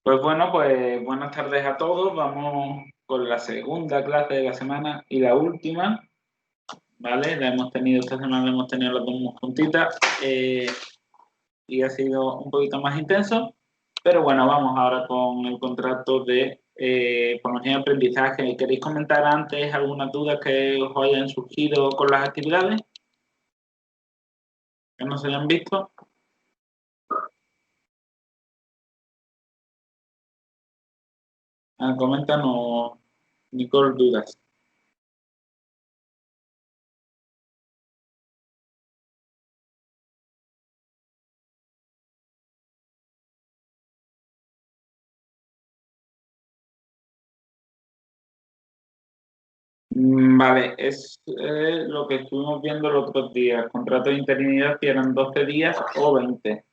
Pues bueno, pues buenas tardes a todos. Vamos con la segunda clase de la semana y la última, ¿vale? Esta semana la hemos tenido las dos muy juntitas y ha sido un poquito más intenso. Pero bueno, vamos ahora con el contrato de formación y aprendizaje. ¿Queréis comentar antes algunas dudas que os hayan surgido con las actividades que no se hayan visto? Coméntanos, Nicole, dudas. Vale, es lo que estuvimos viendo los otros días. Contrato de interinidad si eran 12 días o 20.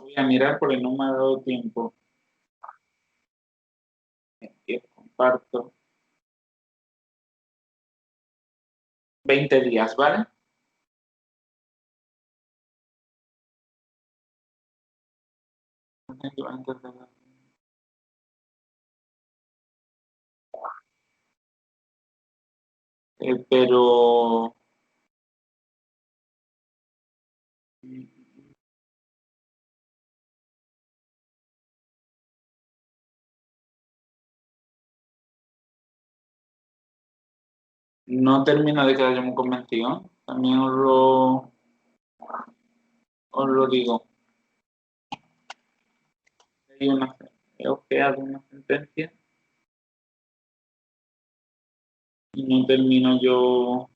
Voy a mirar porque no me ha dado tiempo. Y os comparto. 20 días, ¿vale? Pero no termino de quedar yo muy convencido. También os lo digo. Hay una, he ojeado una sentencia y no termino yo.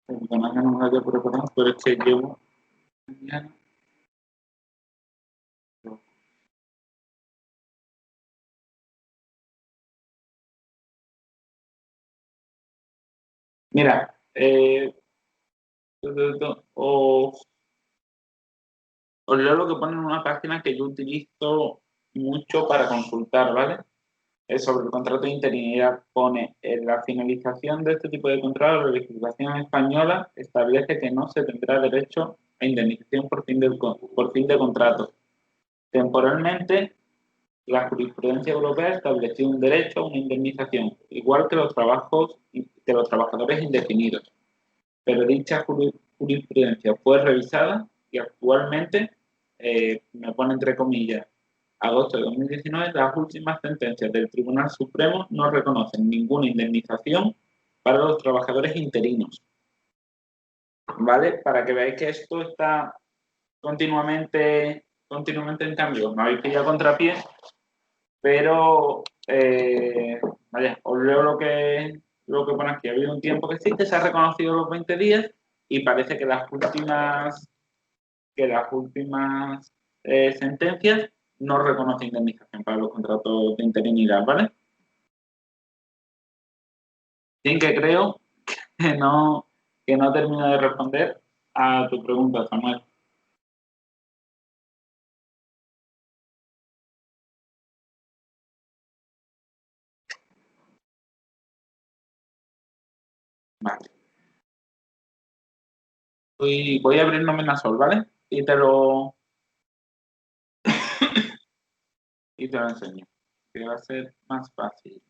Perdona que no me haya preparado, pero es que llevo mañana. Mira, os leo lo que pone en una página que yo utilizo mucho para consultar, ¿vale? Es sobre el contrato de interinidad. Pone, en la finalización de este tipo de contrato, la legislación española establece que no se tendrá derecho a indemnización por fin de contrato. Temporalmente, la jurisprudencia europea estableció un derecho a una indemnización, igual que los trabajadores indefinidos. Pero dicha jurisprudencia fue revisada y actualmente, me pone entre comillas, agosto de 2019, las últimas sentencias del Tribunal Supremo no reconocen ninguna indemnización para los trabajadores interinos. ¿Vale? Para que veáis que esto está continuamente en cambio. Me habéis pillado contrapié, pero vaya, os leo lo que pone aquí. Ha habido un tiempo que sí, que se ha reconocido los 20 días y parece que las últimas sentencias no reconocen indemnización para los contratos de interinidad, ¿vale? Sin que creo que no termino de responder a tu pregunta, Samuel. Vale. Voy a abrir nómina Sol, ¿vale? Y te lo enseño, que va a ser más fácil.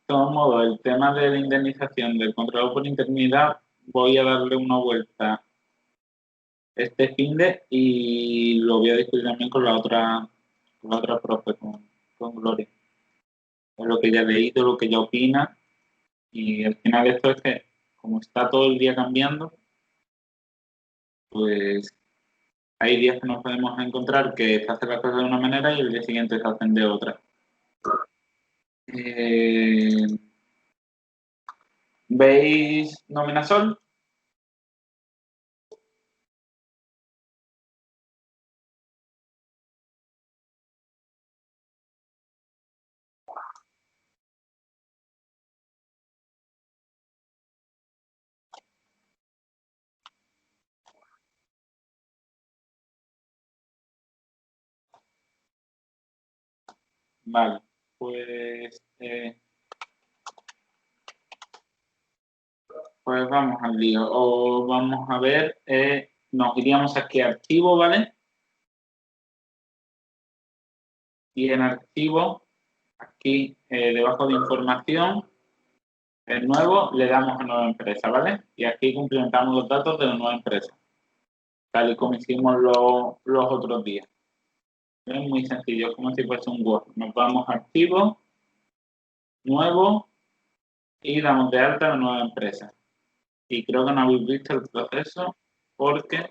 De todos modos, el tema de la indemnización del contrato por interinidad, voy a darle una vuelta este finde y lo voy a discutir también con la otra profe, con Gloria. Es lo que ella ha leído, lo que ella opina, y al final esto es que, como está todo el día cambiando, pues hay días que nos podemos encontrar que se hacen las cosas de una manera y el día siguiente se hacen de otra. Eh, ¿Veis Nómina Sol? Vale, pues vamos al lío. O vamos a ver, nos iríamos aquí a archivo, ¿vale? Y en archivo, aquí debajo de información, en nuevo, le damos a nueva empresa, ¿vale? Y aquí cumplimentamos los datos de la nueva empresa, tal y como hicimos los otros días. Es muy sencillo, es como si fuese un Word. Nos vamos a archivo, nuevo, y damos de alta a la nueva empresa. Y creo que no habéis visto el proceso porque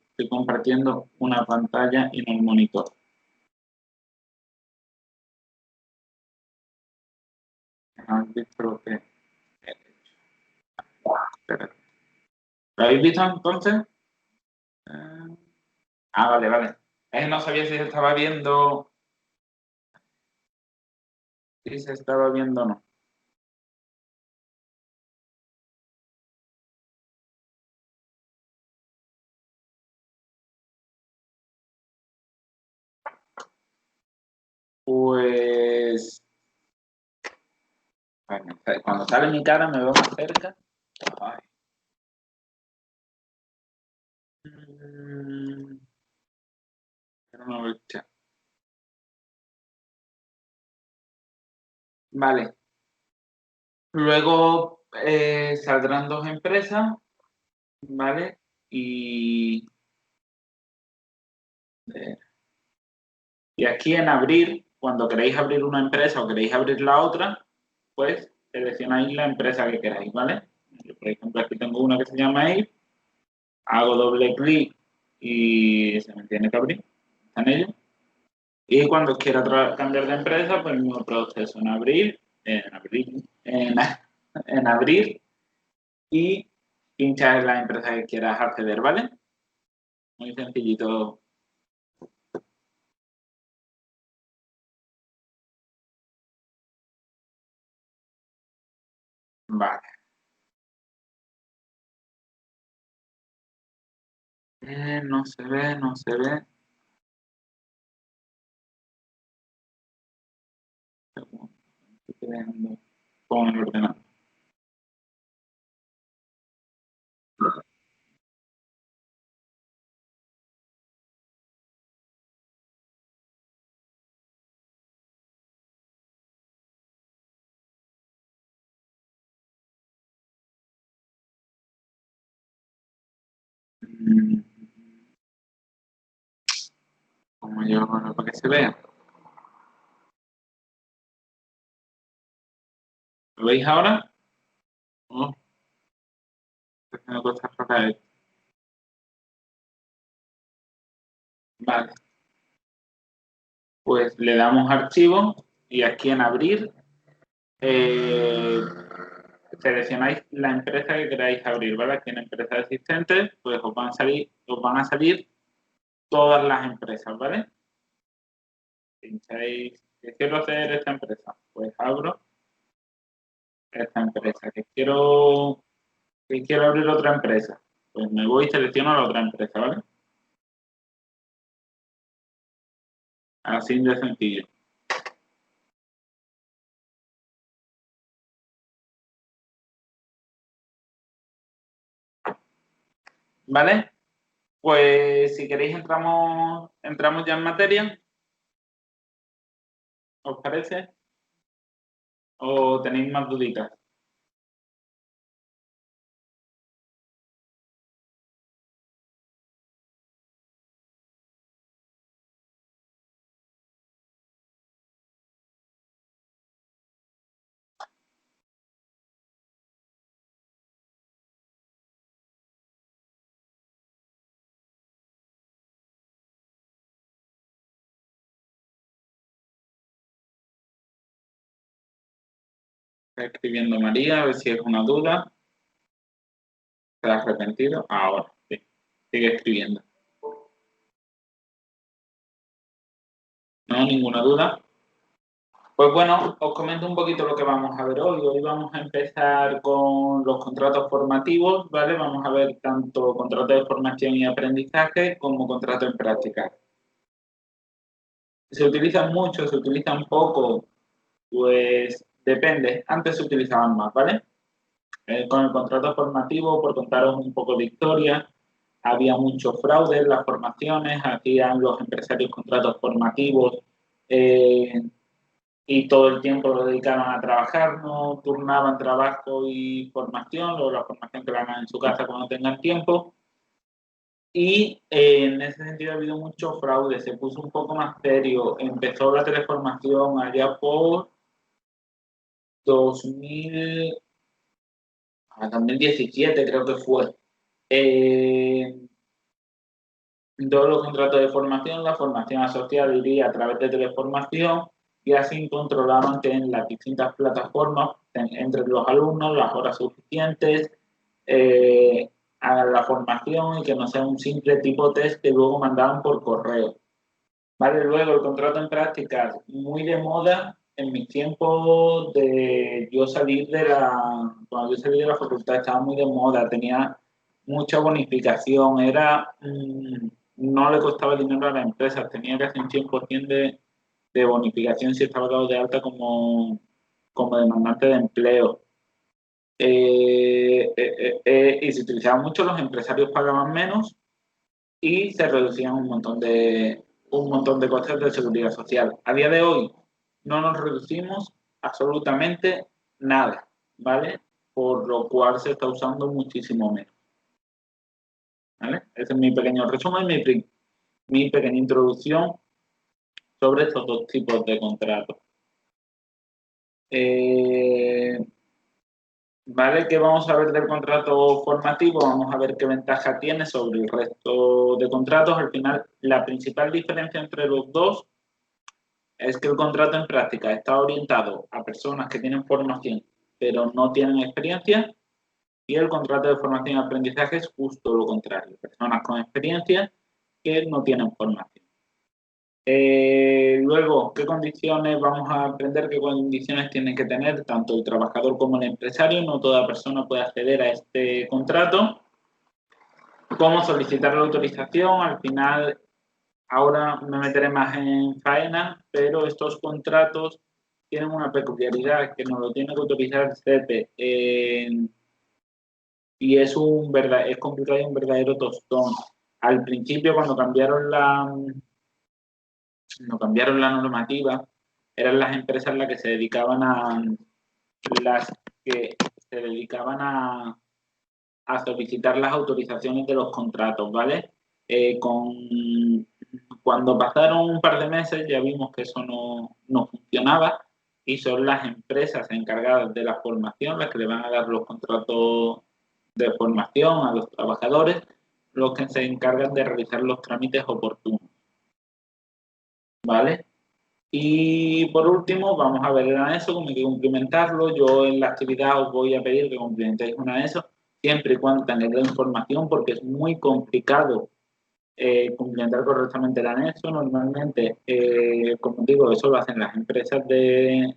estoy compartiendo una pantalla y no el monitor. ¿No habéis visto lo que he hecho? Espera. ¿Lo habéis visto entonces? Vale, vale. No sabía si se estaba viendo, si se estaba viendo o no. Pues, bueno, cuando sale mi cara me veo más cerca. Ay. Mm, pero no veo el chat. Vale. Luego saldrán dos empresas, ¿vale? Eh, y aquí en abrir, cuando queréis abrir una empresa o queréis abrir la otra, pues seleccionáis la empresa que queráis, ¿vale? Yo, por ejemplo, aquí tengo una que se llama AIR, hago doble clic y se me tiene que abrir, está en ello. Y cuando quiera cambiar de empresa, pues el mismo proceso en abrir y pinchar en la empresa que quieras acceder, ¿vale? Muy sencillito. Vale. No se ve, no se ve. Segundo, estoy creando con el ordenador. Mm, Como yo, bueno, para que se vea. ¿Lo veis ahora? Oh, estoy haciendo cosas raras. Vale, pues le damos archivo y aquí en abrir eh, seleccionáis la empresa que queráis abrir, ¿vale? Aquí en empresas existentes, pues os van a salir todas las empresas, ¿vale? Pincháis, ¿qué quiero hacer esta empresa? Pues abro esta empresa. Que quiero abrir otra empresa. Pues me voy y selecciono la otra empresa, ¿vale? Así de sencillo. ¿Vale? Pues si queréis entramos ya en materia, ¿os parece? ¿O tenéis más duditas? Está escribiendo María, a ver si es una duda. ¿Te has arrepentido? Ahora, sí. Sigue escribiendo. ¿No? ¿Ninguna duda? Pues bueno, os comento un poquito lo que vamos a ver hoy. Hoy vamos a empezar con los contratos formativos, ¿vale? Vamos a ver tanto contratos de formación y aprendizaje como contratos en práctica. ¿Se utilizan mucho? ¿Se utilizan poco? Pues depende. Antes se utilizaban más, ¿vale? Con el contrato formativo, por contaros un poco de historia, había mucho fraude en las formaciones, hacían los empresarios contratos formativos eh, y todo el tiempo lo dedicaban a trabajar, no turnaban trabajo y formación, o la formación que la hagan en su casa cuando tengan tiempo. Y en ese sentido ha habido mucho fraude, se puso un poco más serio, empezó la teleformación allá por 2000, 2017 creo que fue. Eh, Todos los contratos de formación, la formación asociada iría a través de teleformación y así controlaban que en las distintas plataformas, entre los alumnos, las horas suficientes, hagan la formación y que no sea un simple tipo test que luego mandaban por correo. Vale, luego el contrato en prácticas, muy de moda en mis tiempos de yo salir de cuando yo salí de la facultad estaba muy de moda, tenía mucha bonificación, no le costaba dinero a la empresa, tenía casi un 100% de bonificación si estaba dado de alta como demandante de empleo. Y se utilizaban mucho, los empresarios pagaban menos y se reducían un montón de costes de seguridad social. A día de hoy no nos reducimos absolutamente nada, ¿vale? Por lo cual se está usando muchísimo menos, ¿vale? Ese es mi pequeño resumen, mi pequeña introducción sobre estos dos tipos de contratos. ¿Vale? ¿Qué vamos a ver del contrato formativo? Vamos a ver qué ventaja tiene sobre el resto de contratos. Al final, la principal diferencia entre los dos es que el contrato en práctica está orientado a personas que tienen formación pero no tienen experiencia y el contrato de formación y aprendizaje es justo lo contrario, personas con experiencia que no tienen formación. Luego, ¿qué condiciones vamos a aprender? ¿Qué condiciones tienen que tener tanto el trabajador como el empresario? No toda persona puede acceder a este contrato. ¿Cómo solicitar la autorización? Al final, ahora me meteré más en faena, pero estos contratos tienen una peculiaridad que nos lo tiene que autorizar el CEPE y es complicado y un verdadero tostón. Al principio, cuando cambiaron la normativa, eran las empresas las que se dedicaban a solicitar las autorizaciones de los contratos, ¿vale? Cuando pasaron un par de meses ya vimos que eso no funcionaba y son las empresas encargadas de la formación las que le van a dar los contratos de formación a los trabajadores, los que se encargan de realizar los trámites oportunos, ¿vale? Y por último, vamos a ver el anexo, como hay que cumplimentarlo. Yo en la actividad os voy a pedir que cumplimentéis un anexo, siempre y cuando tengáis la información, porque es muy complicado cumplimentar correctamente el anexo. Normalmente, como digo, eso lo hacen las empresas de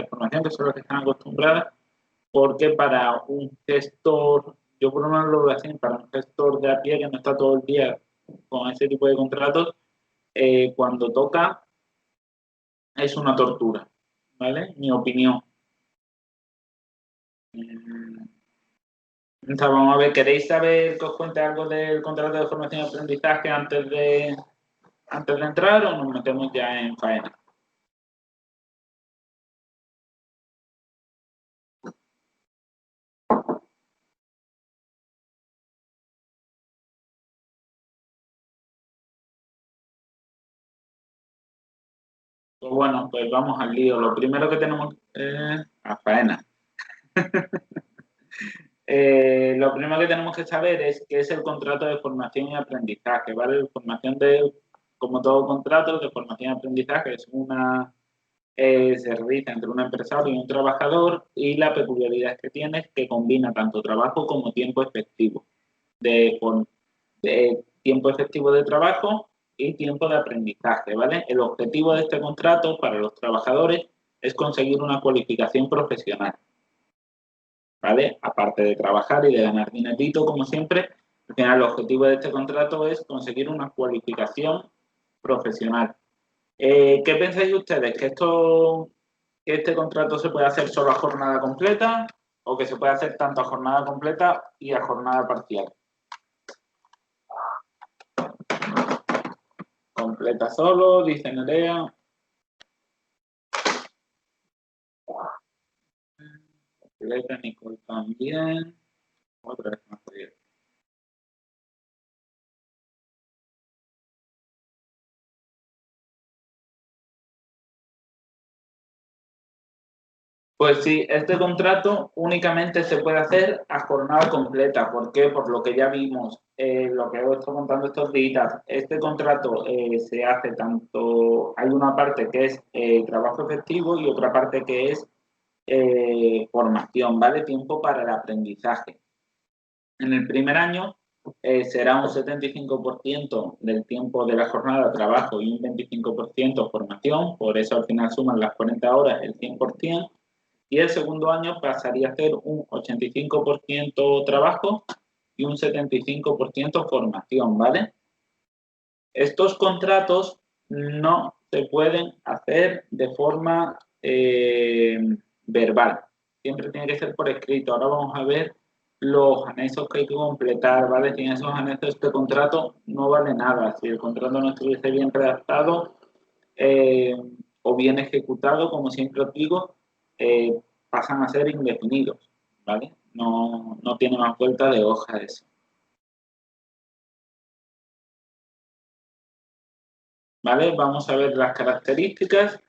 formación, que son las que están acostumbradas, porque para un gestor, yo por lo menos lo veo así, para un gestor de a pie que no está todo el día con ese tipo de contratos, cuando toca es una tortura, ¿vale? Mi opinión. Entonces, vamos a ver, ¿queréis saber que os cuente algo del contrato de formación y aprendizaje antes de entrar o nos metemos ya en faena? Pues bueno, pues vamos al lío. Lo primero que tenemos a faena. Lo primero que tenemos que saber es qué es el contrato de formación y aprendizaje, ¿vale? Como todo contrato de formación y aprendizaje es se realiza entre un empresario y un trabajador y la peculiaridad que tiene es que combina tanto trabajo como tiempo efectivo, de tiempo efectivo de trabajo y tiempo de aprendizaje, ¿vale? El objetivo de este contrato para los trabajadores es conseguir una cualificación profesional, ¿vale? Aparte de trabajar y de ganar dinerito, como siempre, al final el objetivo de este contrato es conseguir una cualificación profesional. ¿Qué pensáis ustedes? ¿Que este contrato se puede hacer solo a jornada completa o que se puede hacer tanto a jornada completa y a jornada parcial? Completa solo, dice Nerea. Completa, Nicole también. Otra vez más. Pues sí, este contrato únicamente se puede hacer a jornada completa. ¿Por qué? Por lo que ya vimos, lo que os estoy contando estos días. Este contrato se hace tanto, hay una parte que es trabajo efectivo y otra parte que es formación, ¿vale? Tiempo para el aprendizaje. En el primer año será un 75% del tiempo de la jornada de trabajo y un 25% formación, por eso al final suman las 40 horas el 100%. Y el segundo año pasaría a ser un 85% trabajo y un 75% formación, ¿vale? Estos contratos no se pueden hacer de forma verbal, siempre tiene que ser por escrito. Ahora vamos a ver los anexos que hay que completar, ¿vale? Sin esos anexos este contrato no vale nada. Si el contrato no estuviese bien redactado eh, o bien ejecutado, como siempre os digo, eh, pasan a ser indefinidos, ¿vale? No tiene más vuelta de hoja eso. ¿Vale? Vamos a ver las características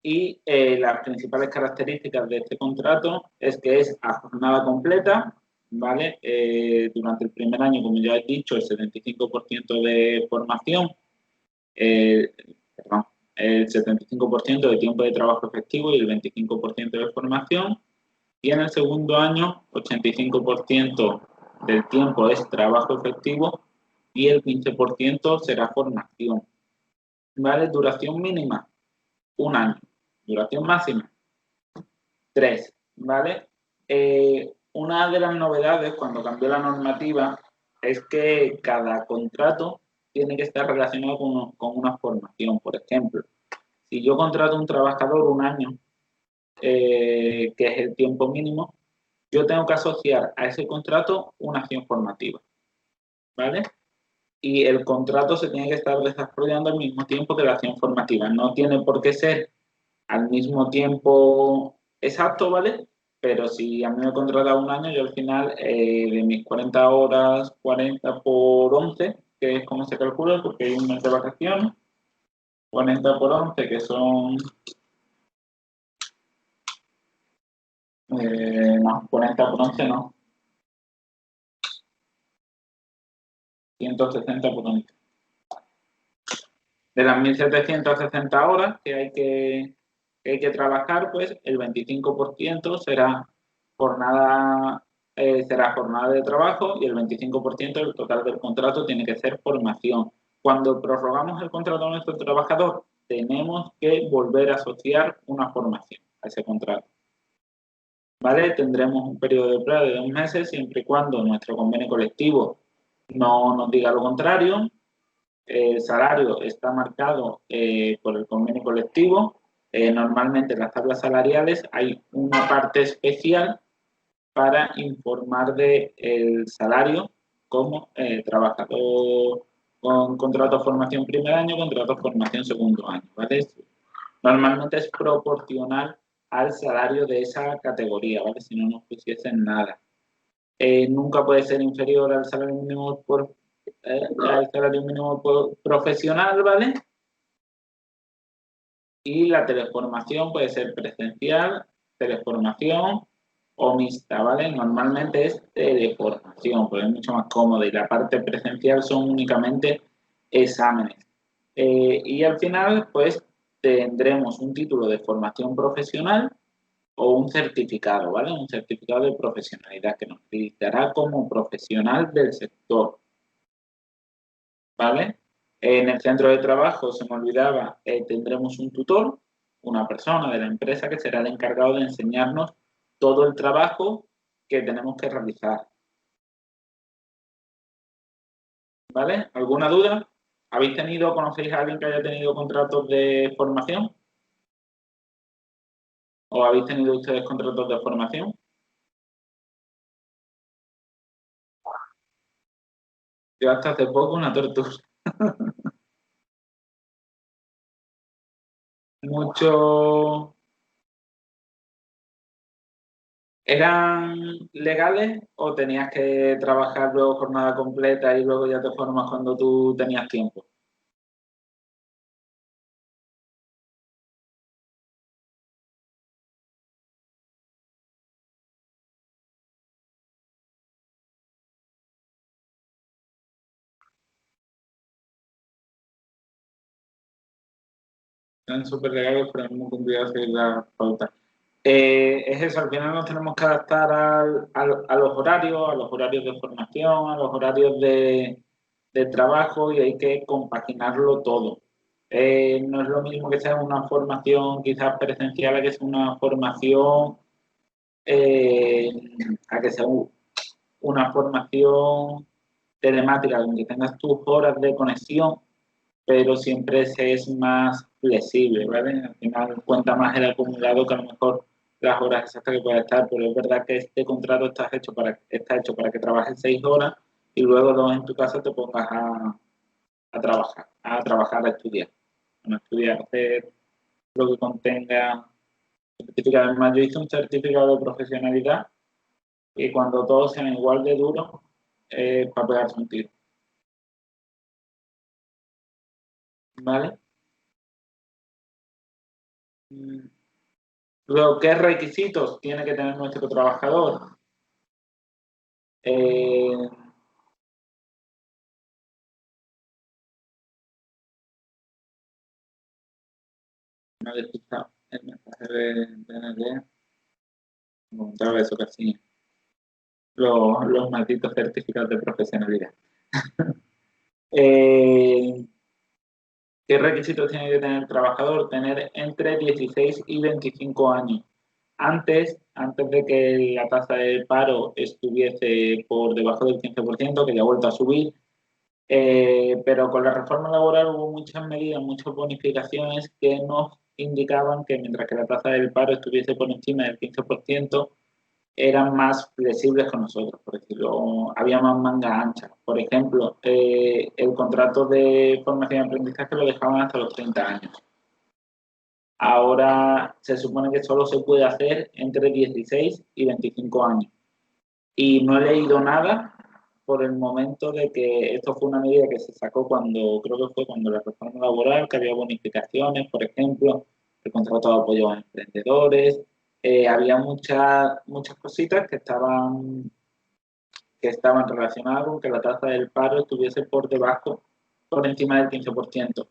y las principales características de este contrato es que es a jornada completa, ¿vale? Durante el primer año, como ya he dicho, el 75% de formación, eh, perdón, el 75% de tiempo de trabajo efectivo y el 25% de formación. Y en el segundo año, 85% del tiempo es trabajo efectivo y el 15% será formación. ¿Vale? Duración mínima, un año. Duración máxima, 3. ¿Vale? Una de las novedades cuando cambió la normativa es que cada contrato tiene que estar relacionado con una formación. Por ejemplo, si yo contrato a un trabajador un año, que es el tiempo mínimo, yo tengo que asociar a ese contrato una acción formativa, ¿vale? Y el contrato se tiene que estar desarrollando al mismo tiempo que la acción formativa. No tiene por qué ser al mismo tiempo exacto, ¿vale? Pero si a mí me contrata un año, yo al final de mis 40 horas, 40 por 11, que es como se calcula, porque hay un mes de vacaciones, 40 por 11, que son, no, 40 por 11 no, 160 por 11. De las 1.760 horas que hay que trabajar, pues el 25% será jornada de trabajo y el 25% del total del contrato tiene que ser formación. Cuando prorrogamos el contrato a nuestro trabajador, tenemos que volver a asociar una formación a ese contrato. ¿Vale? Tendremos un periodo de prueba de 2 meses siempre y cuando nuestro convenio colectivo no nos diga lo contrario. El salario está marcado por el convenio colectivo. Normalmente en las tablas salariales hay una parte especial para informar del salario como trabajador con contrato de formación primer año, contrato de formación segundo año, ¿vale? Normalmente es proporcional al salario de esa categoría, ¿vale? Si no nos pusiesen nada. Nunca puede ser inferior al salario mínimo profesional, ¿vale? Y la teleformación puede ser presencial, teleformación o mixta, ¿vale? Normalmente es teleformación, porque es mucho más cómodo y la parte presencial son únicamente exámenes. Y al final, pues, tendremos un título de formación profesional o un certificado, ¿vale? Un certificado de profesionalidad que nos acreditará como profesional del sector, ¿vale? En el centro de trabajo, se me olvidaba, tendremos un tutor, una persona de la empresa que será el encargado de enseñarnos todo el trabajo que tenemos que realizar, ¿vale? ¿Alguna duda? ¿Habéis tenido, conocéis a alguien que haya tenido contratos de formación? ¿O habéis tenido ustedes contratos de formación? Yo hasta hace poco una tortura. Mucho. ¿Eran legales o tenías que trabajar luego jornada completa y luego ya te formas cuando tú tenías tiempo? Eran súper legales, pero no cumplía hacer la pauta. Es eso, al final nos tenemos que adaptar a los horarios de formación, a los horarios de trabajo y hay que compaginarlo todo. No es lo mismo que sea una formación quizás presencial a que sea una formación, eh, a que sea una formación telemática, donde tengas tus horas de conexión, pero siempre se es más flexible, ¿vale? Al final cuenta más el acumulado que a lo mejor las horas exactas que pueda estar, pero es verdad que este contrato está hecho para que trabajes 6 horas y luego 2 en tu casa te pongas a trabajar, a estudiar. A estudiar, hacer lo que contenga certificado. Además, yo hice un certificado de profesionalidad y cuando todos sean igual de duros, para pegarse un tiro. ¿Vale? Mm, Luego, ¿qué requisitos tiene que tener nuestro trabajador? Eh, no despista el mensaje de DND, otra vez eso casi los malditos certificados de profesionalidad. Eh, ¿Qué requisitos tiene que tener el trabajador? Tener entre 16 y 25 años. Antes de que la tasa de paro estuviese por debajo del 15%, que ya ha vuelto a subir, pero con la reforma laboral hubo muchas medidas, muchas bonificaciones que nos indicaban que mientras que la tasa del paro estuviese por encima del 15%, eran más flexibles con nosotros, por decirlo, había más manga ancha. Por ejemplo, el contrato de formación y aprendizaje lo dejaban hasta los 30 años. Ahora se supone que solo se puede hacer entre 16 y 25 años. Y no he leído nada por el momento de que esto fue una medida que se sacó creo que fue cuando la reforma laboral, que había bonificaciones, por ejemplo, el contrato de apoyo a emprendedores, había muchas cositas que estaban relacionadas con que la tasa del paro estuviese por encima del 15%.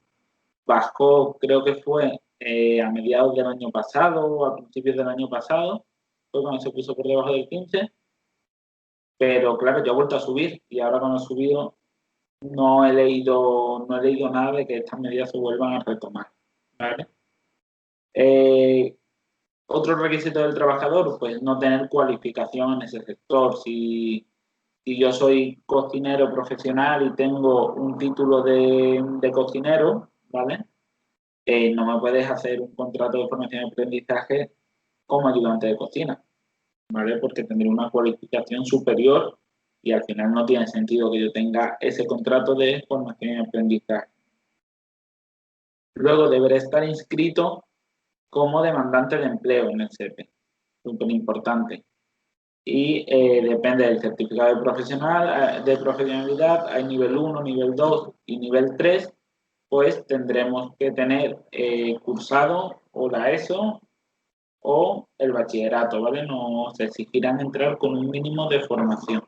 Bajó, creo que fue a mediados del año pasado o a principios del año pasado, fue cuando se puso por debajo del 15%. Pero claro, yo he vuelto a subir y ahora cuando he subido no he leído nada de que estas medidas se vuelvan a retomar. ¿Vale? Eh, Otro requisito del trabajador, pues no tener cualificación en ese sector. Si yo soy cocinero profesional y tengo un título de cocinero, ¿vale? No me puedes hacer un contrato de formación y aprendizaje como ayudante de cocina, ¿vale? Porque tendré una cualificación superior y al final no tiene sentido que yo tenga ese contrato de formación y aprendizaje. Luego deberé estar inscrito como demandante de empleo en el SEPE, súper importante. Y depende del certificado de profesionalidad, hay nivel 1, nivel 2 y nivel 3, pues tendremos que tener cursado o la ESO o el bachillerato, ¿vale? Nos exigirán entrar con un mínimo de formación.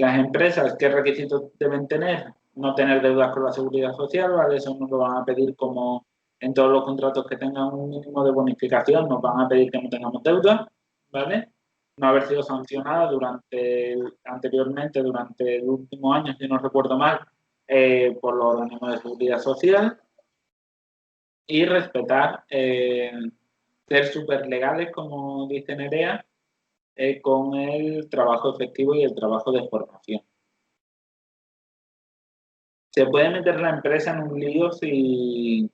Las empresas, ¿qué requisitos deben tener? No tener deudas con la seguridad social, ¿vale? Eso nos lo van a pedir como en todos los contratos que tengan un mínimo de bonificación, nos van a pedir que no tengamos deuda, ¿vale? No haber sido sancionada anteriormente, durante el último año, si no recuerdo mal, por los organismos de seguridad social y respetar, ser súper legales, como dice Nerea, con el trabajo efectivo y el trabajo de formación. Se puede meter la empresa en un lío si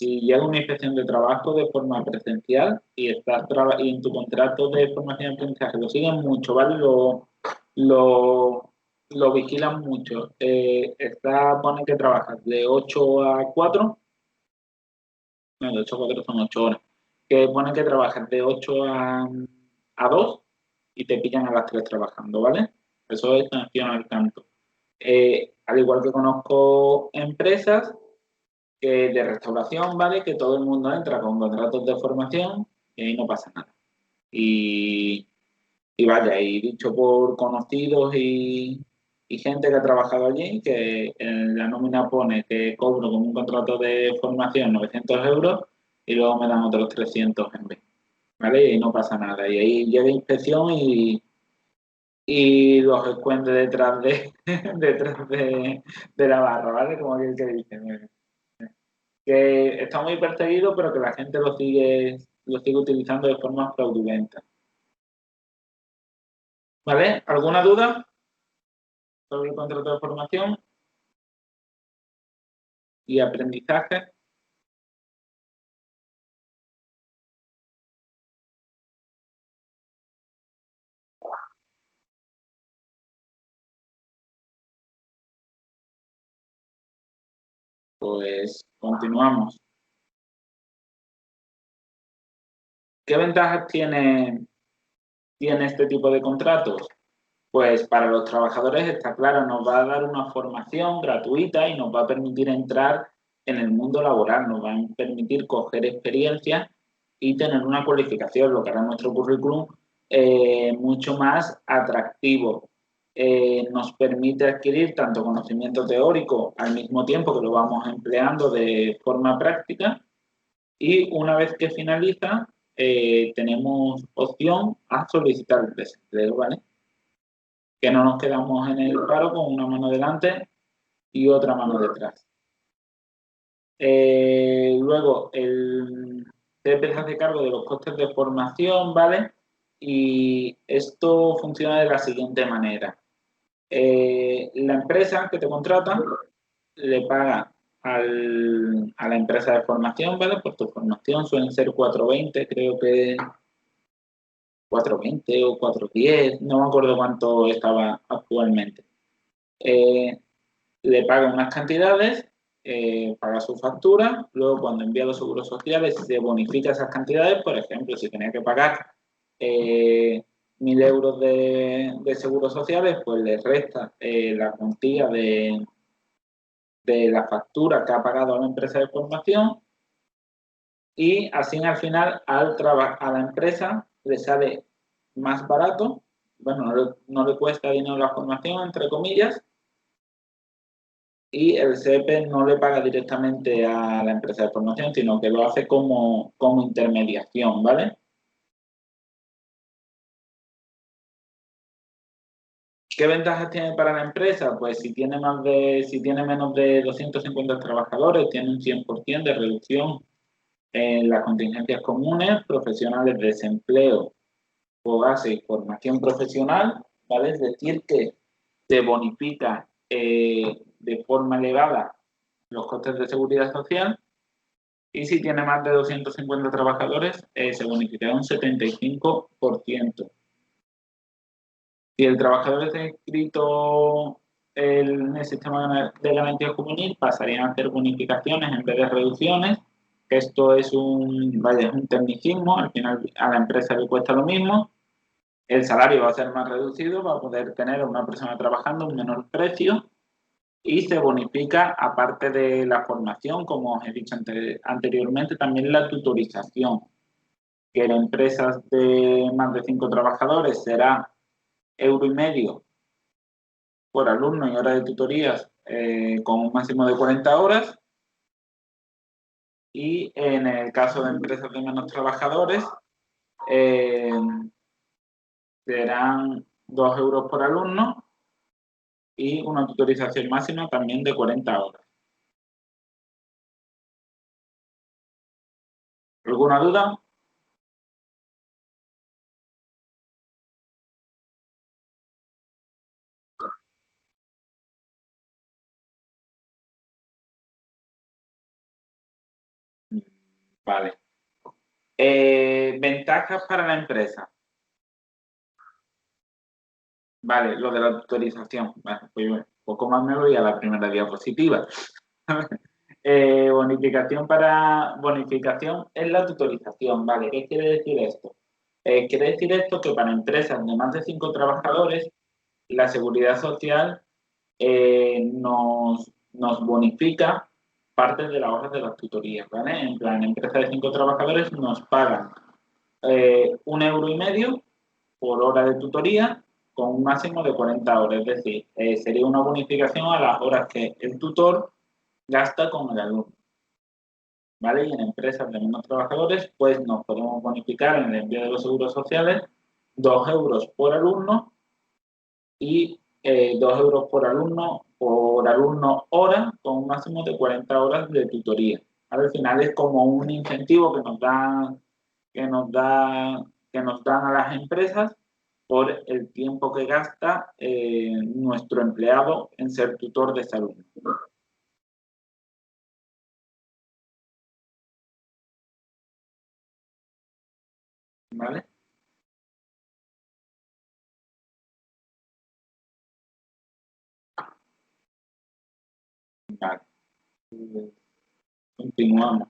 llega una inspección de trabajo de forma presencial y y en tu contrato de formación y aprendizaje lo siguen mucho, ¿vale? Lo, lo vigilan mucho. Pone que trabajas de 8 a 4, no, de 8 a 4 son 8 horas, que pone que trabajas de 8 a 2 y te pillan a las 3 trabajando, ¿vale? Eso es sanción al canto. Al igual que conozco empresas de restauración, ¿vale? Que todo el mundo entra con contratos de formación y ahí no pasa nada. Y, y vaya, y dicho por conocidos y gente que ha trabajado allí, que en la nómina pone que cobro con un contrato de formación 900 euros y luego me dan otros 300 en vez, ¿vale? Y ahí no pasa nada. Y ahí llega inspección y los escuende detrás de la barra, ¿vale? Como aquel que dice, que está muy perseguido, pero que la gente lo sigue utilizando de forma fraudulenta. ¿Vale? ¿Alguna duda sobre el contrato de formación y aprendizaje? Pues continuamos. ¿Qué ventajas tiene este tipo de contratos? Pues para los trabajadores está claro, nos va a dar una formación gratuita y nos va a permitir entrar en el mundo laboral, nos va a permitir coger experiencia y tener una cualificación, lo que hará nuestro currículum mucho más atractivo. Nos permite adquirir tanto conocimiento teórico al mismo tiempo que lo vamos empleando de forma práctica y una vez que finaliza tenemos opción a solicitar el desempleo, ¿vale? Que no nos quedamos en el paro con una mano delante y otra mano detrás. Luego, el CEP se hace cargo de los costes de formación, ¿vale? Y esto funciona de la siguiente manera. La empresa que te contrata le paga a la empresa de formación, ¿vale? Por tu formación suelen ser 420, creo que 420 o 410, no me acuerdo cuánto estaba actualmente. Eh, Le paga unas cantidades, paga su factura, luego cuando envía los seguros sociales se bonifica esas cantidades, por ejemplo, si tenía que pagar 1.000 euros de seguros sociales, pues le resta la cuantía de la factura que ha pagado a la empresa de formación y así al final a la empresa le sale más barato, bueno, no le cuesta dinero la formación, entre comillas, y el CEP no le paga directamente a la empresa de formación, sino que lo hace como intermediación, ¿vale? ¿Qué ventajas tiene para la empresa? Pues si tiene menos de 250 trabajadores, tiene un 100% de reducción en las contingencias comunes, profesionales de desempleo, base y formación profesional, ¿vale? Es decir, que se bonifica de forma elevada los costes de seguridad social. Y si tiene más de 250 trabajadores, se bonificará un 75%. Si el trabajador está inscrito en el sistema de garantía juvenil, pasarían a hacer bonificaciones en vez de reducciones. Esto es vaya, es un tecnicismo, al final a la empresa le cuesta lo mismo. El salario va a ser más reducido, va a poder tener a una persona trabajando un menor precio y se bonifica, aparte de la formación, como os he dicho anteriormente, también la tutorización, que en empresas de más de 5 trabajadores será €1,5 por alumno y hora de tutorías con un máximo de 40 horas. Y en el caso de empresas de menos trabajadores, serán €2 por alumno y una tutorización máxima también de 40 horas. ¿Alguna duda? Vale. Ventajas para la empresa. Vale, lo de la tutorización. Vale, pues un poco más me voy a la primera diapositiva. Bonificación es la tutorización, ¿vale? ¿Qué quiere decir esto? Quiere decir esto que para empresas de más de 5 trabajadores, la Seguridad Social nos bonifica parte de las horas de las tutorías, ¿vale? En plan, empresas de 5 trabajadores nos pagan €1,5 por hora de tutoría con un máximo de 40 horas, es decir, sería una bonificación a las horas que el tutor gasta con el alumno, ¿vale? Y en empresas de menos trabajadores, pues nos podemos bonificar en el envío de los seguros sociales €2 por alumno y €2 por alumno hora con un máximo de 40 horas de tutoría. Al final es como un incentivo que nos da, que nos dan a las empresas por el tiempo que gasta nuestro empleado en ser tutor de ese alumno. ¿Vale? Vale. Continuamos.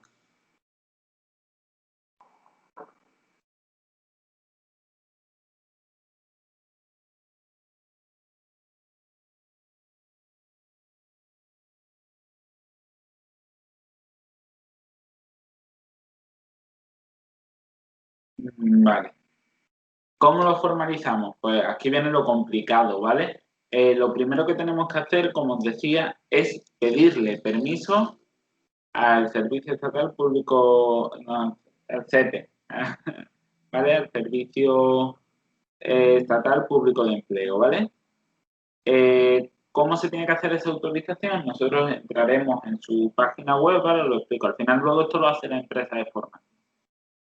Vale. ¿Cómo lo formalizamos? Pues aquí viene lo complicado, ¿vale? Lo primero que tenemos que hacer, como os decía, es pedirle permiso al Servicio Estatal Público, no, al SEPE, ¿vale? Al Servicio Estatal Público de Empleo, ¿vale? ¿Cómo se tiene que hacer esa autorización? Nosotros entraremos en su página web, ¿vale? Lo explico. Al final luego esto lo hace la empresa de forma,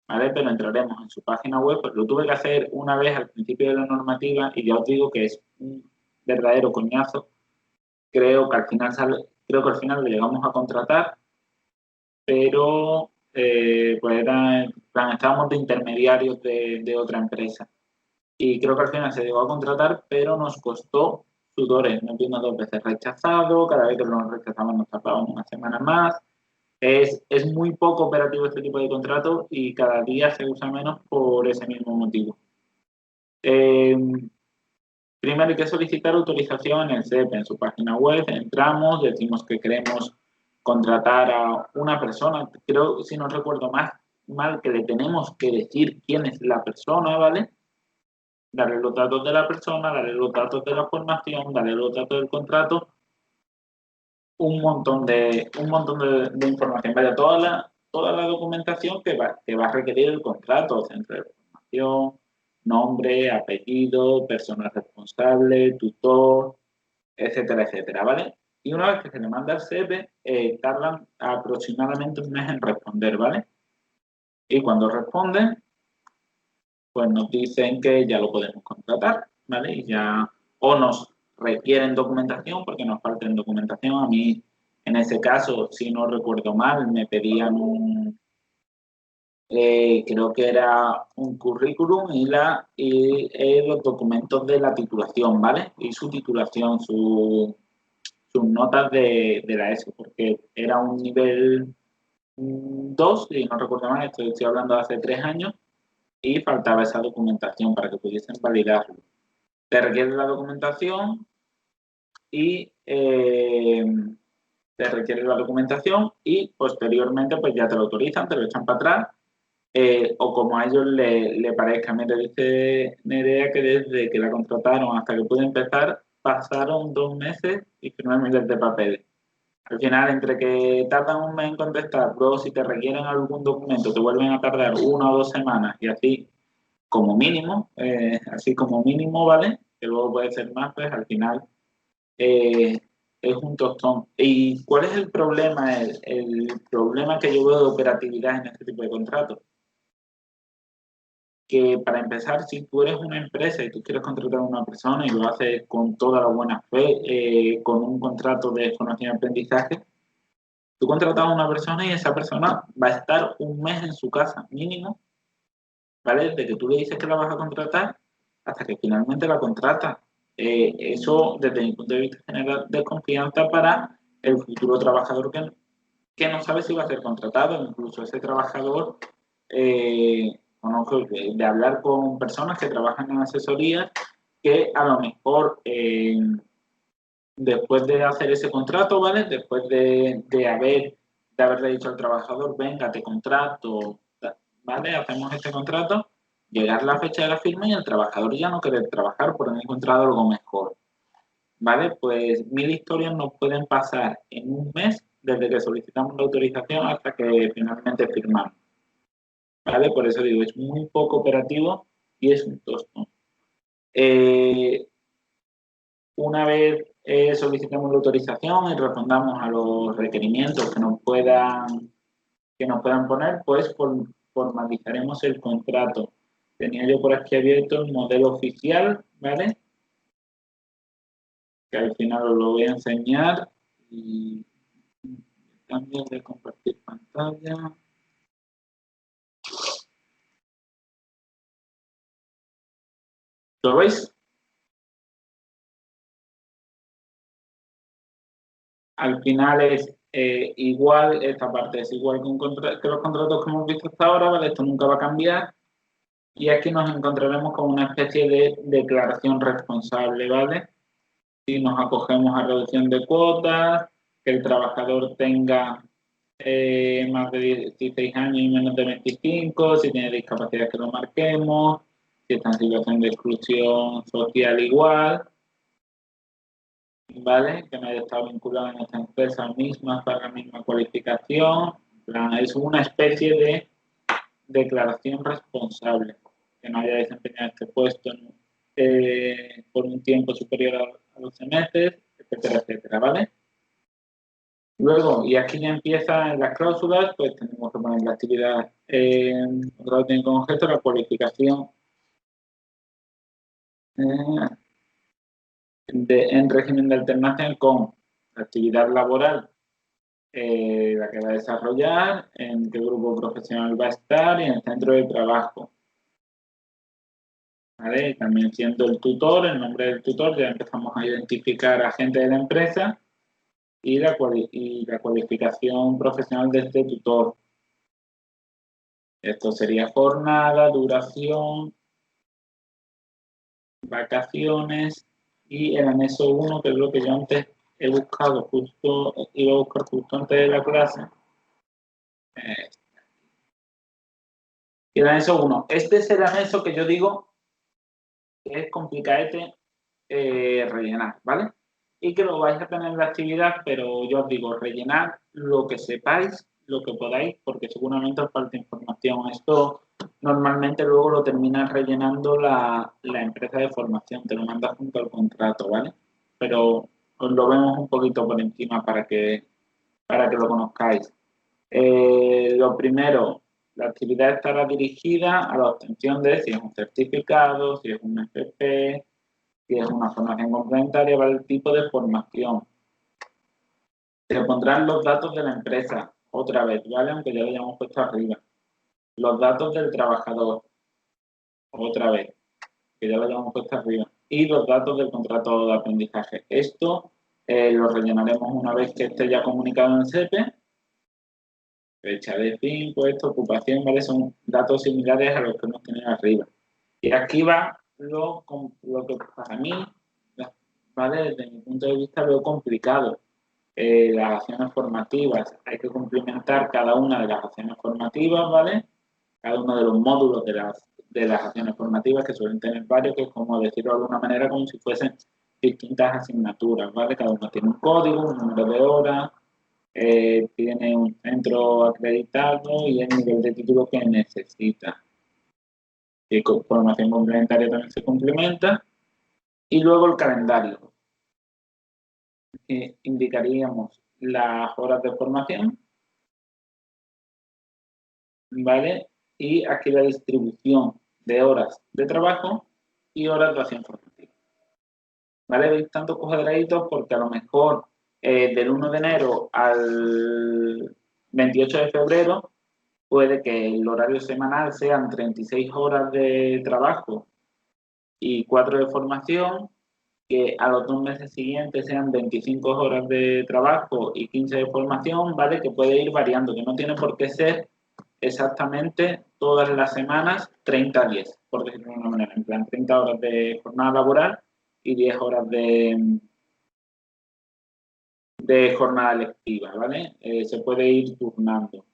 ¿vale? Pero entraremos en su página web, pues lo tuve que hacer una vez al principio de la normativa y ya os digo que es un verdadero coñazo. Creo que al final le llegamos a contratar, pero pues era, en plan, estábamos de intermediarios de otra empresa. Y creo que al final se llegó a contratar, pero nos costó sudores. Nos vino 2 veces rechazado, cada vez que lo rechazamos nos tardábamos una semana más. Es muy poco operativo este tipo de contrato y cada día se usa menos por ese mismo motivo. Eh, Primero hay que solicitar autorización en el CEP, en su página web. Entramos, decimos que queremos contratar a una persona. Creo, si no recuerdo mal, que le tenemos que decir quién es la persona, ¿vale? Darle los datos de la persona, darle los datos de la formación, darle los datos del contrato, un montón de información. Vaya, toda la documentación que va a requerir el contrato, centro de formación, nombre, apellido, persona responsable, tutor, etcétera, etcétera, ¿vale? Y una vez que se le manda el CV, tardan aproximadamente un mes en responder, ¿vale? Y cuando responden, pues nos dicen que ya lo podemos contratar, ¿vale? Y ya, o nos requieren documentación, porque nos falta documentación. A mí, en ese caso, si no recuerdo mal, me pedían creo que era un currículum y los documentos de la titulación, ¿vale? Y su titulación, sus notas de la ESO, porque era un nivel 2, y no recuerdo mal, estoy hablando de hace 3 años, y faltaba esa documentación para que pudiesen validarlo. Te requiere la documentación y posteriormente pues ya te lo autorizan, te lo echan para atrás o como a ellos le parezca. Mira, dice Nerea que desde que la contrataron hasta que pude empezar, pasaron 2 meses y firmé miles de papeles. Al final, entre que tardan un mes en contestar, luego si te requieren algún documento, te vuelven a tardar 1 o 2 semanas y así como mínimo, ¿vale? Que luego puede ser más, pues al final eh, es un tostón. ¿Y cuál es el problema? El problema que yo veo de operatividad en este tipo de contratos. Que para empezar, si tú eres una empresa y tú quieres contratar a una persona y lo haces con toda la buena fe, con un contrato de formación y aprendizaje, tú contratas a una persona y esa persona va a estar un mes en su casa, mínimo, ¿vale? Desde que tú le dices que la vas a contratar hasta que finalmente la contratas. Eso, desde mi punto de vista, genera desconfianza para el futuro trabajador que no sabe si va a ser contratado, incluso ese trabajador, conozco de hablar con personas que trabajan en asesoría que a lo mejor después de hacer ese contrato, ¿vale? Después de haberle dicho al trabajador, venga, te contrato, ¿vale? Hacemos este contrato, llegar la fecha de la firma y el trabajador ya no querer trabajar por haber encontrado algo mejor, ¿vale? Pues 1000 historias nos pueden pasar en un mes desde que solicitamos la autorización hasta que finalmente firmamos, ¿vale? Por eso digo, es muy poco operativo y es un tostón. Una vez solicitemos la autorización y respondamos a los requerimientos que nos puedan poner, pues formalizaremos el contrato. Tenía yo por aquí abierto el modelo oficial, ¿vale? Que al final os lo voy a enseñar y también de compartir pantalla. ¿Lo veis? Al final es igual, esta parte es igual que los contratos que hemos visto hasta ahora, ¿vale? Esto nunca va a cambiar. Y aquí nos encontraremos con una especie de declaración responsable, ¿vale? Si nos acogemos a reducción de cuotas, que el trabajador tenga más de 16 años y menos de 25, si tiene discapacidad que lo marquemos, si está en situación de exclusión social igual, ¿vale? Que no haya estado vinculado en esta empresa misma para la misma cualificación. Es una especie de declaración responsable, que no haya desempeñado este puesto por un tiempo superior a 12 meses, etcétera, etcétera, ¿vale? Luego, y aquí ya empiezan las cláusulas, pues tenemos que poner la actividad, otra tiene como objeto la cualificación eh, en régimen de alternancia con la actividad laboral, la que va a desarrollar, en qué grupo profesional va a estar y en el centro de trabajo. ¿Vale? También siendo el tutor, el nombre del tutor, ya empezamos a identificar a gente de la empresa y la cualificación profesional de este tutor. Esto sería jornada, duración, vacaciones y el anexo 1, que es lo que yo antes he buscado iba a buscar justo antes de la clase. Y el anexo 1. Este es el anexo que yo digo que es complicadete rellenar, ¿vale? Y que lo vais a tener en la actividad, pero yo os digo, rellenar lo que sepáis, lo que podáis, porque seguramente os falta información. Esto normalmente luego lo termina rellenando la empresa de formación, te lo manda junto al contrato, ¿vale? Pero os lo vemos un poquito por encima para que lo conozcáis. Lo primero, la actividad estará dirigida a la obtención de si es un certificado, si es un FP, si es una formación complementaria para el tipo de formación. Se pondrán los datos de la empresa, otra vez, ¿vale? Aunque ya lo hayamos puesto arriba. Los datos del trabajador, otra vez, que ya lo hayamos puesto arriba. Y los datos del contrato de aprendizaje. Esto lo rellenaremos una vez que esté ya comunicado en SEPE. Fecha de fin, puesto, ocupación, ¿vale? Son datos similares a los que hemos tenido arriba. Y aquí va lo que para mí, ¿vale? Desde mi punto de vista, veo complicado. Las acciones formativas, hay que cumplimentar cada una de las acciones formativas, ¿vale? cada uno de los módulos de las acciones formativas, que suelen tener varios, que es como decirlo de alguna manera, como si fuesen distintas asignaturas, ¿vale? Cada uno tiene un código, un número de horas, tiene un centro acreditado y el nivel de título que necesita. Y con formación complementaria también se complementa. Y luego el calendario, que indicaríamos las horas de formación, ¿vale? Y aquí la distribución de horas de trabajo y horas de acción formativa. ¿Vale? Veis tantos cuadraditos porque a lo mejor del 1 de enero al 28 de febrero puede que el horario semanal sean 36 horas de trabajo y 4 de formación, que a los 2 meses siguientes sean 25 horas de trabajo y 15 de formación, ¿vale? Que puede ir variando, que no tiene por qué ser exactamente todas las semanas 30-10, por decirlo de una manera, en plan 30 horas de jornada laboral y 10 horas de jornada lectiva, ¿vale? Se puede ir turnando.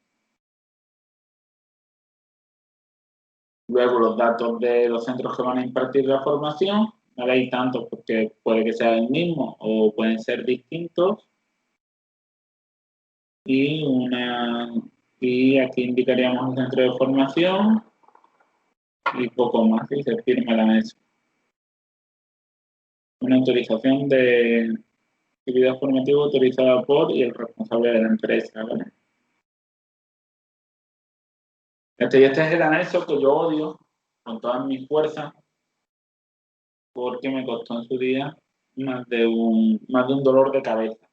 Luego los datos de los centros que van a impartir la formación, ¿vale? Hay tantos porque puede que sea el mismo o pueden ser distintos. Y, y aquí indicaríamos el centro de formación y poco más, y se firma la mesa. Una autorización de actividad formativa autorizada por y el responsable de la empresa, ¿vale? Este es el anexo que yo odio con todas mis fuerzas porque me costó en su día más de un dolor de cabeza,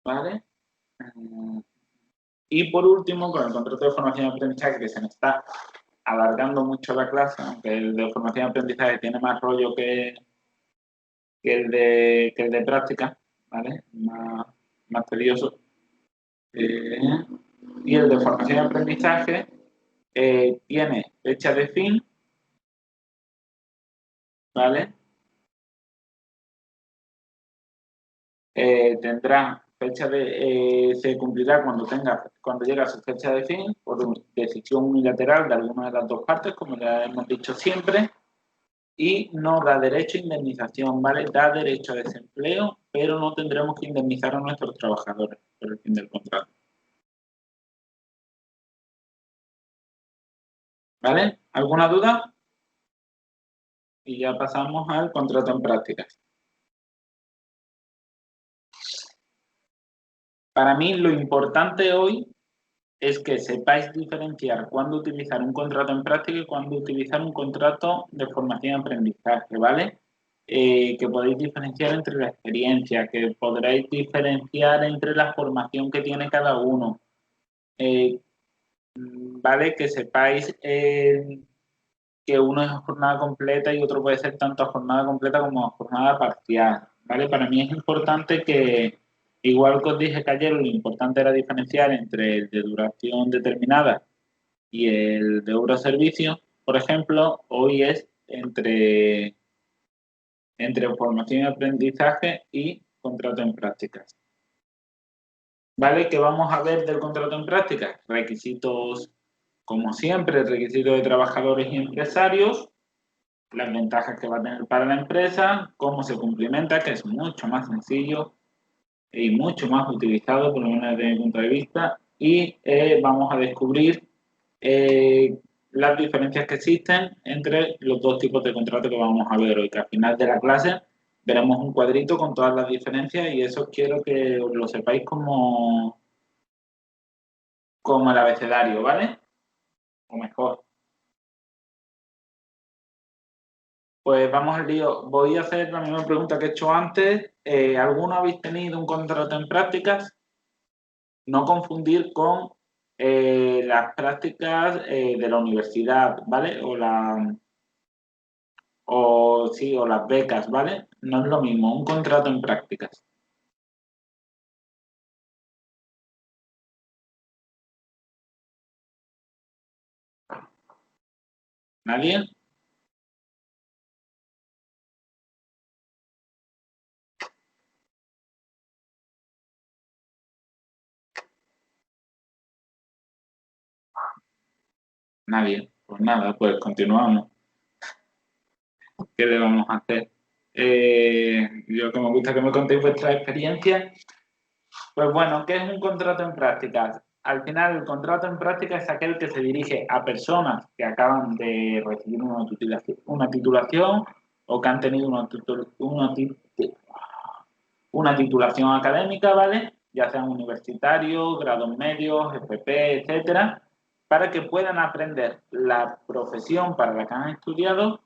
¿vale? Y por último, con el contrato de formación y aprendizaje, que se me está alargando mucho la clase, aunque el de formación y aprendizaje tiene más rollo que el de práctica, ¿vale? Más tedioso. Eh, y el de formación y aprendizaje tiene fecha de fin, ¿vale? Tendrá fecha se cumplirá cuando llegue a su fecha de fin por decisión unilateral de alguna de las dos partes, como ya hemos dicho siempre, y no da derecho a indemnización, ¿vale? Da derecho a desempleo, pero no tendremos que indemnizar a nuestros trabajadores por el fin del contrato. ¿Vale? ¿Alguna duda? Y ya pasamos al contrato en prácticas. Para mí lo importante hoy es que sepáis diferenciar cuándo utilizar un contrato en práctica y cuándo utilizar un contrato de formación y aprendizaje, ¿vale? Que podéis diferenciar entre la experiencia, que podréis diferenciar entre la formación que tiene cada uno, eh, ¿vale? Que sepáis que uno es a jornada completa y otro puede ser tanto a jornada completa como a jornada parcial, ¿vale? Para mí es importante que, igual que os dije que ayer, lo importante era diferenciar entre el de duración determinada y el de obra o servicio, por ejemplo, hoy es entre formación y aprendizaje y contrato en prácticas. ¿Vale? ¿Qué vamos a ver del contrato en prácticas? Requisitos, como siempre, requisitos de trabajadores y empresarios, las ventajas que va a tener para la empresa, cómo se cumplimenta, que es mucho más sencillo y mucho más utilizado, por lo menos desde mi punto de vista, y vamos a descubrir las diferencias que existen entre los dos tipos de contrato que vamos a ver hoy, que al final de la clase veremos un cuadrito con todas las diferencias y eso quiero que os lo sepáis como el abecedario, ¿vale? O mejor. Pues vamos al lío. Voy a hacer la misma pregunta que he hecho antes. ¿Alguno habéis tenido un contrato en prácticas? No confundir con las prácticas de la universidad, ¿vale? O las becas, ¿vale? No es lo mismo, un contrato en prácticas. ¿Nadie? Nadie. Pues nada, pues continuamos. ¿Qué le vamos a hacer? Yo que me gusta que me contéis vuestra experiencia. Pues bueno, ¿qué es un contrato en prácticas? Al final, el contrato en práctica es aquel que se dirige a personas que acaban de recibir una titulación o que han tenido una titulación académica, ¿vale? Ya sean universitarios, grados medios, FP, etcétera, para que puedan aprender la profesión para la que han estudiado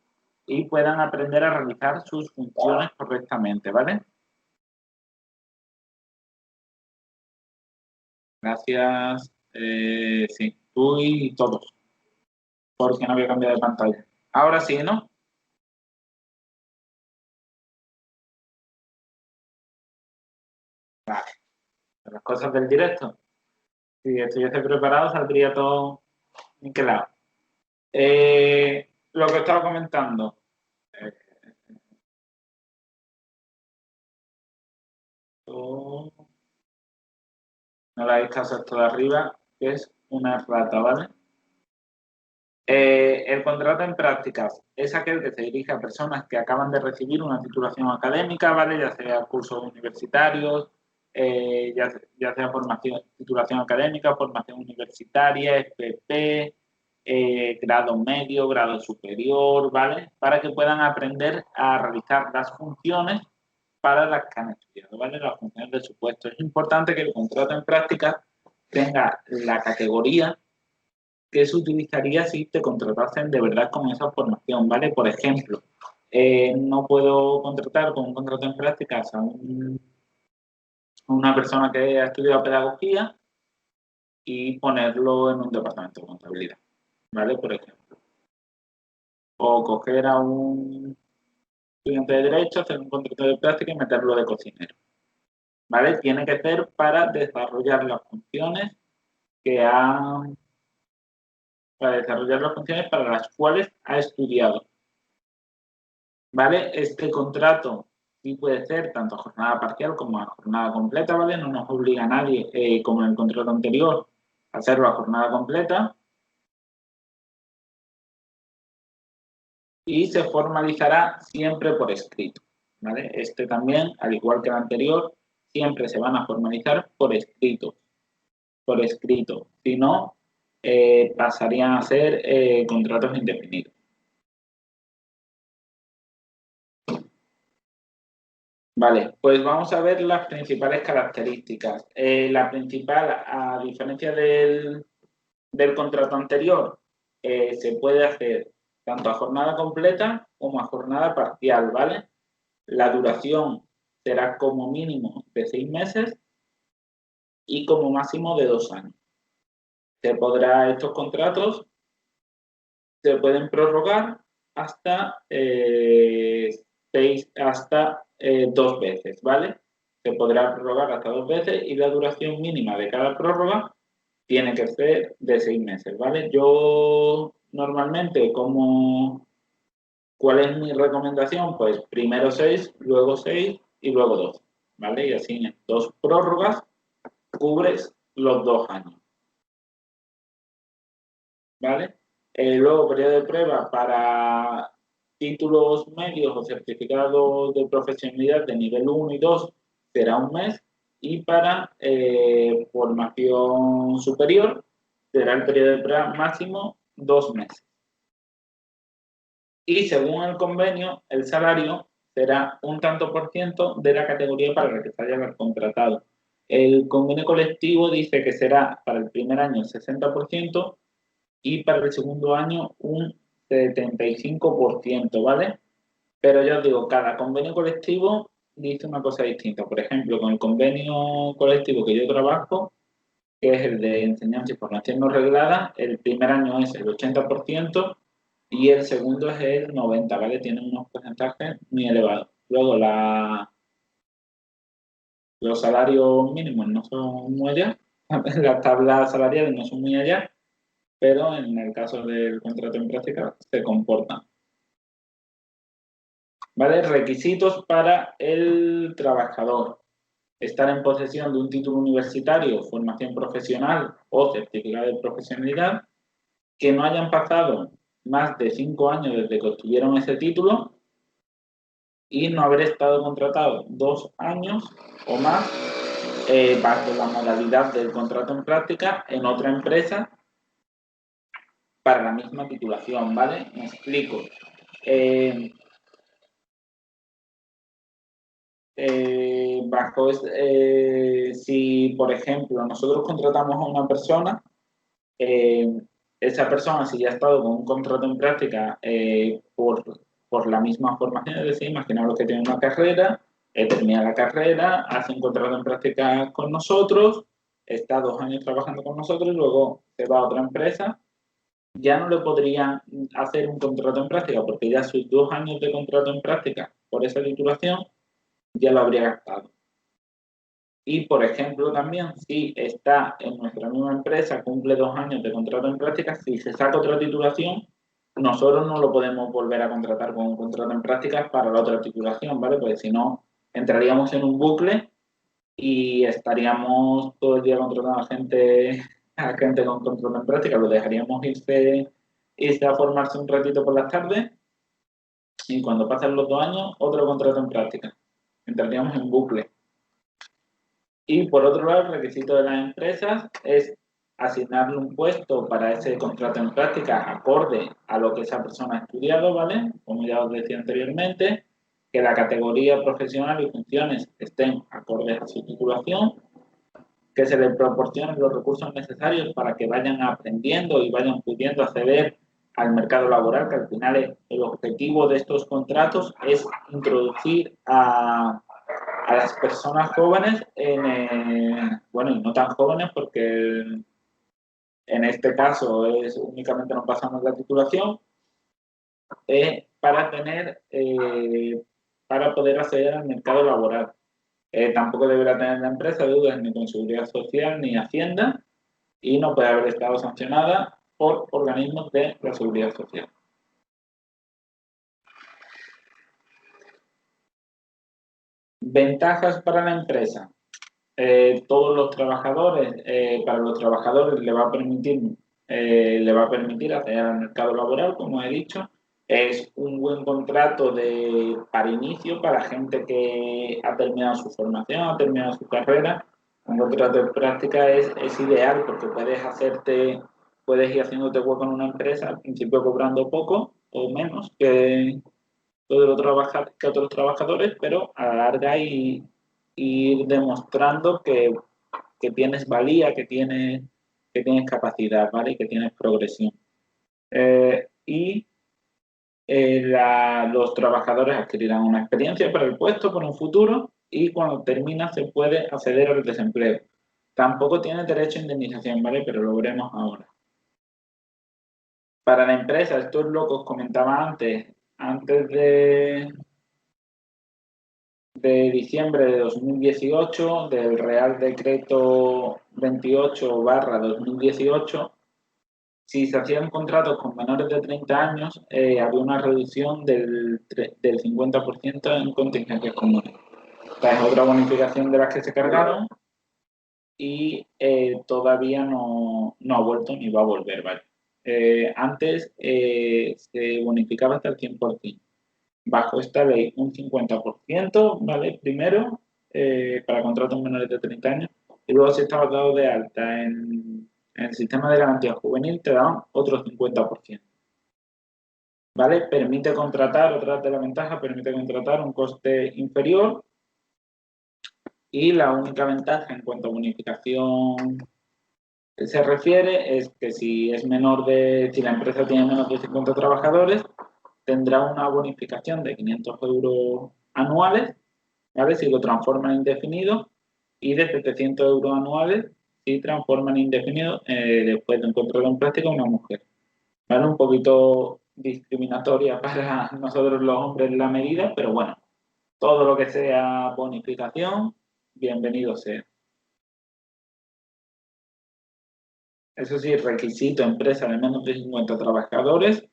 y puedan aprender a realizar sus funciones correctamente, ¿vale? Gracias. Sí, tú y todos, porque no había cambiado de pantalla. Ahora sí, ¿no? Vale, las cosas del directo. Si estuviese preparado, saldría todo niquelado. Lo que estaba comentando. Eh, no le hagáis caso a esto de arriba, que es una rata, ¿vale? El contrato en prácticas es aquel que se dirige a personas que acaban de recibir una titulación académica, ¿vale? Ya sea cursos universitarios, ya sea formación, titulación académica, formación universitaria, FP, grado medio, grado superior, ¿vale? Para que puedan aprender a realizar las funciones para las que han estudiado, ¿vale? Las funciones de su puesto. Es importante que el contrato en prácticas tenga la categoría que se utilizaría si te contratasen de verdad con esa formación, ¿vale? Por ejemplo, no puedo contratar con un contrato en prácticas a una persona que ha estudiado pedagogía y ponerlo en un departamento de contabilidad, ¿vale? Por ejemplo. O coger a un estudiante de Derecho, hacer un contrato de práctica y meterlo de cocinero, ¿vale? Tiene que ser para desarrollar las funciones que ha, para desarrollar las funciones para las cuales ha estudiado. ¿Vale? Este contrato sí puede ser tanto a jornada parcial como a jornada completa, ¿vale? No nos obliga a nadie, como en el contrato anterior, a hacerlo a jornada completa y se formalizará siempre por escrito, ¿vale? Este también, al igual que el anterior, siempre se van a formalizar por escrito, por escrito. Si no, pasarían a ser contratos indefinidos. Vale, pues vamos a ver las principales características. La principal, a diferencia del contrato anterior, se puede hacer tanto a jornada completa como a jornada parcial, ¿vale? La duración será como mínimo de 6 meses y como máximo de 2 años. Estos contratos se pueden prorrogar hasta, hasta 2 veces, ¿vale? Se podrá prorrogar hasta 2 veces y la duración mínima de cada prórroga tiene que ser de 6 meses, ¿vale? Yo normalmente, ¿cuál es mi recomendación? Pues primero 6, luego 6 y luego 2, ¿vale? Y así en 2 prórrogas cubres los 2 años, ¿vale? Luego, periodo de prueba para títulos medios o certificados de profesionalidad de nivel 1 y 2 será 1 mes y para formación superior será el periodo de prueba máximo 2 meses. Y según el convenio, el salario será un tanto por ciento de la categoría para la que se haya contratado. El convenio colectivo dice que será para el primer año 60% y para el segundo año un 75%, ¿vale? Pero ya os digo, cada convenio colectivo dice una cosa distinta. Por ejemplo, con el convenio colectivo que yo trabajo, que es el de enseñanza y formación no reglada, el primer año es el 80% y el segundo es el 90%, ¿vale? Tienen unos porcentajes muy elevados. Luego, los salarios mínimos no son muy allá, las tablas salariales no son muy allá, pero en el caso del contrato en práctica se comportan. ¿Vale? Requisitos para el trabajador. Estar en posesión de un título universitario, formación profesional o certificado de profesionalidad. que no hayan pasado más de 5 años desde que obtuvieron ese título y no haber estado contratado 2 años o más bajo la modalidad del contrato en práctica en otra empresa para la misma titulación, ¿vale? Me explico. Si, por ejemplo, nosotros contratamos a una persona, eh, esa persona, si ya ha estado con un contrato en práctica por la misma formación, es decir, imaginaos que tiene una carrera, termina la carrera, hace un contrato en práctica con nosotros, está 2 años trabajando con nosotros y luego se va a otra empresa, ya no le podrían hacer un contrato en práctica porque ya sus 2 años de contrato en práctica por esa titulación ya lo habría gastado. Y, por ejemplo, también si está en nuestra misma empresa, cumple 2 años de contrato en práctica, si se saca otra titulación, nosotros no lo podemos volver a contratar con un contrato en prácticas para la otra titulación, ¿vale? Porque si no, entraríamos en un bucle y estaríamos todo el día contratando a gente con contrato en práctica, lo dejaríamos irse a formarse un ratito por las tardes y cuando pasen los 2 años, otro contrato en práctica. Entraríamos en bucle. Y por otro lado, el requisito de las empresas es asignarle un puesto para ese contrato en práctica acorde a lo que esa persona ha estudiado, ¿vale? Como ya os decía anteriormente, que la categoría profesional y funciones estén acordes a su titulación, que se les proporcionen los recursos necesarios para que vayan aprendiendo y vayan pudiendo acceder al mercado laboral, que al final el objetivo de estos contratos es introducir a las personas jóvenes, bueno, y no tan jóvenes porque en este caso es únicamente nos pasamos la titulación, para para poder acceder al mercado laboral. Tampoco deberá tener la empresa deudas ni con Seguridad Social ni Hacienda y no puede haber estado sancionada por organismos de la Seguridad Social. Ventajas para la empresa. Para los trabajadores le va a permitir acceder al mercado laboral, como he dicho. Es un buen contrato para inicio, para gente que ha terminado su formación, ha terminado su carrera. Un contrato de práctica es ideal porque puedes ir haciéndote hueco en una empresa, al principio cobrando poco o menos que otros trabajadores, pero a la larga ir demostrando que tienes valía, que tienes capacidad, ¿vale? Y que tienes progresión. Los trabajadores adquirirán una experiencia para el puesto, para un futuro, y cuando termina se puede acceder al desempleo. Tampoco tiene derecho a indemnización, ¿vale? Pero lo veremos ahora. Para la empresa, esto es lo que os comentaba antes de diciembre de 2018, del Real Decreto 28/2018, si se hacían contratos con menores de 30 años, había una reducción del 50% en contingencias comunes. Esta es otra bonificación de las que se cargaron y todavía no ha vuelto ni va a volver, ¿vale? Antes se bonificaba hasta el 100%. Bajo esta ley, un 50%, ¿vale? Primero, para contratos menores de 30 años, y luego si estabas dado de alta en el sistema de garantía juvenil, te daban otro 50%. ¿Vale? Permite contratar, otra de las ventajas, permite contratar un coste inferior y la única ventaja en cuanto a bonificación se refiere es que si la empresa tiene menos de 50 trabajadores, tendrá una bonificación de 500 euros anuales, ¿vale? Si lo transforman en indefinido, y de 700 euros anuales si transforman en indefinido después de un contrato en práctica una mujer. ¿Vale? Un poquito discriminatoria para nosotros los hombres la medida, pero bueno, todo lo que sea bonificación, bienvenido sea. Eso sí, requisito empresa de menos de 50 trabajadores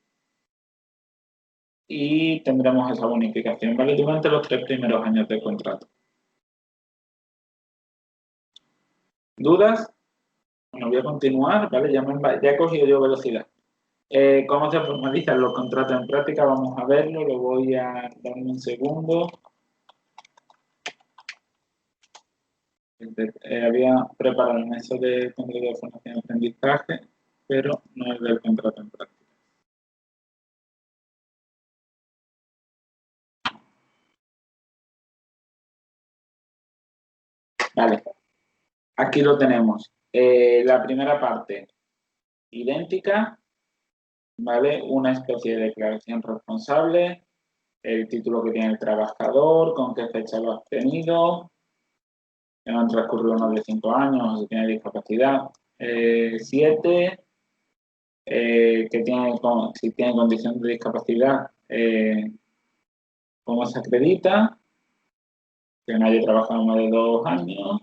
y tendremos esa bonificación, ¿vale? Durante los 3 primeros años de contrato. ¿Dudas? Bueno, voy a continuar, ¿vale? Ya he cogido yo velocidad. ¿Cómo se formalizan los contratos en práctica? Vamos a verlo, lo voy a darme un segundo. Había preparado el eso de contrato de formación y aprendizaje, pero no es del contrato en práctica. Vale, aquí lo tenemos. La primera parte, idéntica, ¿vale? Una especie de declaración responsable, el título que tiene el trabajador, con qué fecha lo ha obtenido, que no han transcurrido más de 5 años, si tiene discapacidad. 7, que tiene, si tiene condición de discapacidad, cómo se acredita, que no haya trabajado más de 2 años,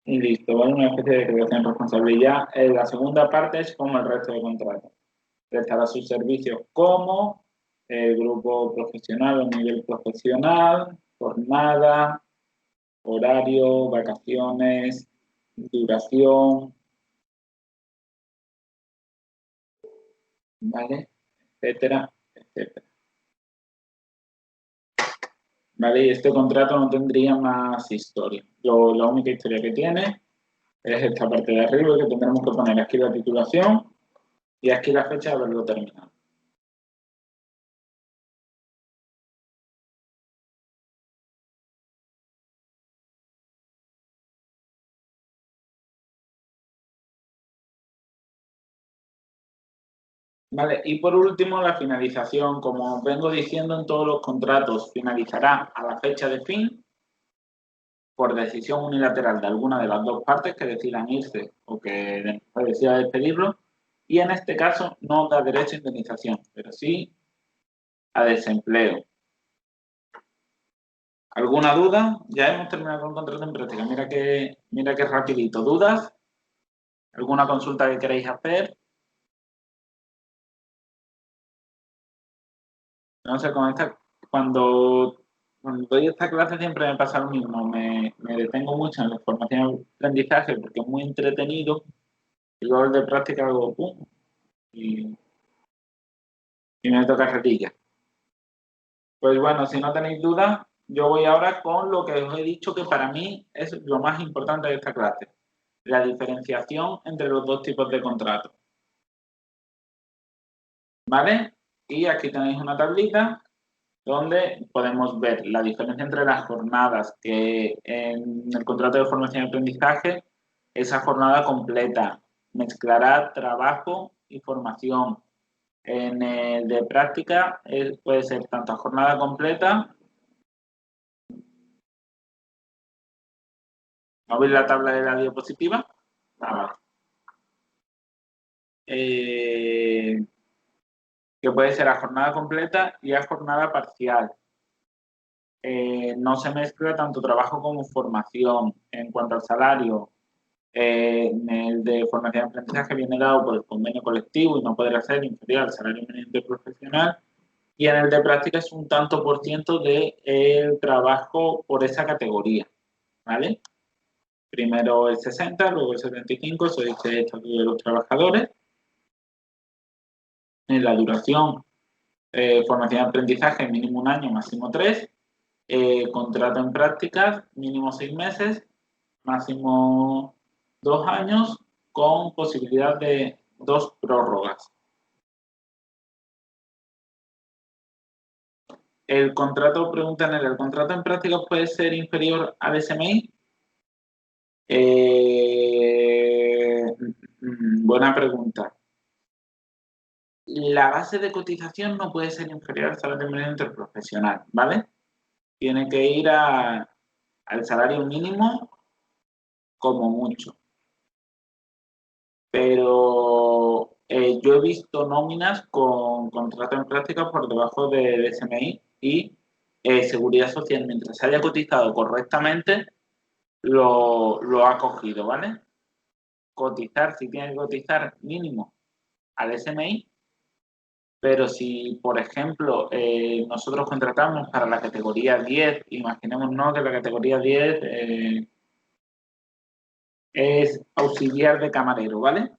y listo, ¿vale? Una especie de declaración responsable. Y ya la segunda parte es como el resto de contratos. Prestará sus servicios como grupo profesional o nivel profesional, jornada, horario, vacaciones, duración, ¿vale? Etcétera, etcétera. ¿Vale? Y este contrato no tendría más historia. La única historia que tiene es esta parte de arriba, que tendremos que poner aquí la titulación y aquí la fecha de haberlo terminado. Vale, y por último, la finalización. Como vengo diciendo en todos los contratos, finalizará a la fecha de fin por decisión unilateral de alguna de las dos partes que decidan irse o que decida despedirlo. Y en este caso no da derecho a indemnización, pero sí a desempleo. ¿Alguna duda? Ya hemos terminado con el contrato en práctica. Mira que rapidito. ¿Dudas? ¿Alguna consulta que queréis hacer? No sé, cuando doy esta clase siempre me pasa lo mismo. Me detengo mucho en la formación y aprendizaje porque es muy entretenido y luego el de práctica hago pum y, y me toca ratilla. Pues bueno, si no tenéis dudas, yo voy ahora con lo que os he dicho que para mí es lo más importante de esta clase, la diferenciación entre los dos tipos de contratos. ¿Vale? Y aquí tenéis una tablita donde podemos ver la diferencia entre las jornadas, que en el contrato de formación y aprendizaje, esa jornada completa mezclará trabajo y formación. En el de práctica puede ser tanto jornada completa. ¿No veis la tabla de la diapositiva? Vale. Eh, que puede ser a jornada completa y a jornada parcial. No se mezcla tanto trabajo como formación. En cuanto al salario, en el de formación y aprendizaje viene dado por el convenio colectivo y no podrá ser inferior al salario mínimo interprofesional. Y en el de práctica es un tanto por ciento del trabajo por esa categoría. ¿Vale? Primero el 60, luego el 75, eso dice el Estatuto de los Trabajadores. En la duración, formación y aprendizaje, mínimo 1 año, máximo 3. Contrato en prácticas, mínimo 6 meses, máximo 2 años, con posibilidad de 2 prórrogas. El contrato, preguntan, ¿el contrato en prácticas puede ser inferior al SMI? Buena pregunta. La base de cotización no puede ser inferior al salario mínimo interprofesional, ¿vale? Tiene que ir al salario mínimo como mucho. Pero yo he visto nóminas con contrato en práctica por debajo del SMI y Seguridad Social, mientras se haya cotizado correctamente, lo ha cogido, ¿vale? Cotizar, si tiene que cotizar mínimo al SMI, pero si, por ejemplo, nosotros contratamos para la categoría 10, imaginémonos que la categoría 10 es auxiliar de camarero, ¿vale?